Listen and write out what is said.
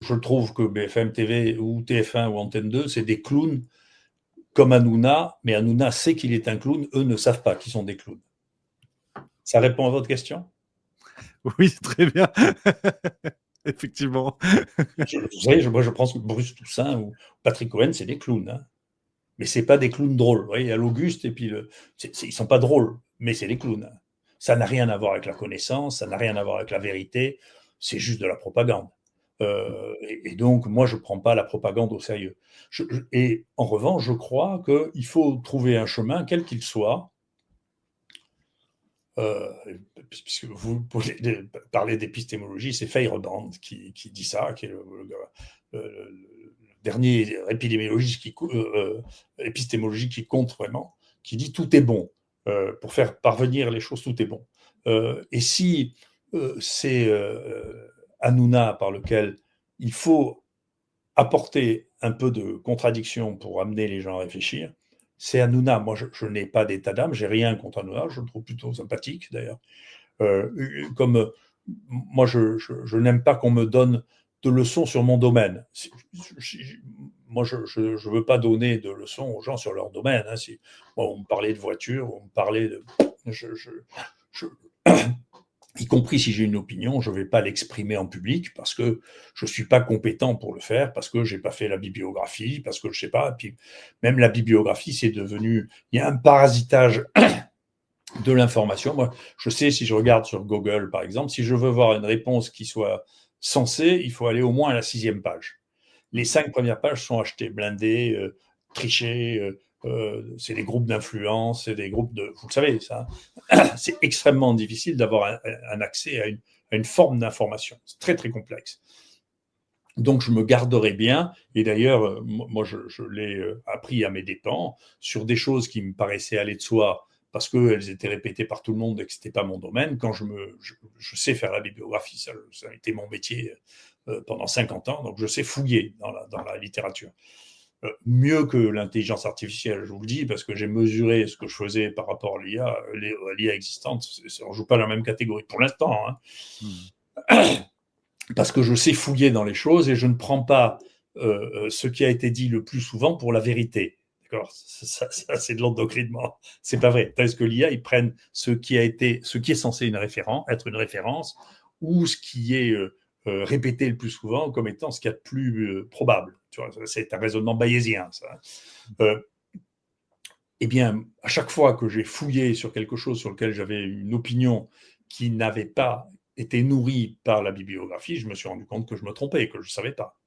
je trouve que BFM TV ou TF1 ou Antenne 2, c'est des clowns comme Hanouna, mais Hanouna sait qu'il est un clown, eux ne savent pas qu'ils sont des clowns. Ça répond à votre question? Oui, très bien. Effectivement. Vous savez, moi je pense que Bruce Toussaint ou Patrick Cohen, c'est des clowns. Hein. Mais c'est pas des clowns drôles. Vous voyez, il y a l'Auguste et puis ils sont pas drôles, mais c'est des clowns. Ça n'a rien à voir avec la connaissance, ça n'a rien à voir avec la vérité, c'est juste de la propagande. Et donc, moi, je ne prends pas la propagande au sérieux. Et en revanche, je crois qu'il faut trouver un chemin, quel qu'il soit, euh, puisque vous parlez d'épistémologie, c'est Feyerabend qui dit ça, qui est le dernier épistémologie qui compte vraiment, qui dit tout est bon. Pour faire parvenir les choses, tout est bon. Et si c'est Hanouna par lequel il faut apporter un peu de contradiction pour amener les gens à réfléchir, c'est Hanouna. Moi, je n'ai pas d'état d'âme, j'ai rien contre Hanouna, je le trouve plutôt sympathique d'ailleurs. Comme moi, je n'aime pas qu'on me donne de leçons sur mon domaine. Moi, je ne veux pas donner de leçons aux gens sur leur domaine. Hein. Si, bon, on me parlait de voiture, on me parlait de... je, y compris si j'ai une opinion, je ne vais pas l'exprimer en public parce que je ne suis pas compétent pour le faire, parce que je n'ai pas fait la bibliographie, parce que je ne sais pas. Puis même la bibliographie, c'est devenu... Il y a un parasitage de l'information. Moi, je sais, si je regarde sur Google, par exemple, si je veux voir une réponse qui soit sensée, il faut aller au moins à la 6e page. Les 5 premières pages sont achetées, blindées, trichées. C'est des groupes d'influence, c'est des groupes de... Vous le savez, ça. C'est extrêmement difficile d'avoir un accès à une forme d'information. C'est très, très complexe. Donc, je me garderai bien. Et d'ailleurs, moi, je l'ai appris à mes dépens sur des choses qui me paraissaient aller de soi parce qu'elles étaient répétées par tout le monde et que ce n'était pas mon domaine. Quand je sais faire la bibliographie, ça a été mon métier pendant 50 ans, donc je sais fouiller dans la littérature. Mieux que l'intelligence artificielle, je vous le dis, parce que j'ai mesuré ce que je faisais par rapport à l'IA existante. On ne joue pas la même catégorie pour l'instant. Hein. Parce que je sais fouiller dans les choses et je ne prends pas ce qui a été dit le plus souvent pour la vérité. D'accord, ça c'est de l'endoctrinement. C'est pas vrai. Parce que l'IA, ils prennent ce qui est censé être une référence, ou ce qui est répété le plus souvent comme étant ce qu'il y a de plus probable. Tu vois, c'est un raisonnement bayésien, ça. Eh bien, à chaque fois que j'ai fouillé sur quelque chose sur lequel j'avais une opinion qui n'avait pas été nourrie par la bibliographie, je me suis rendu compte que je me trompais, que je ne savais pas.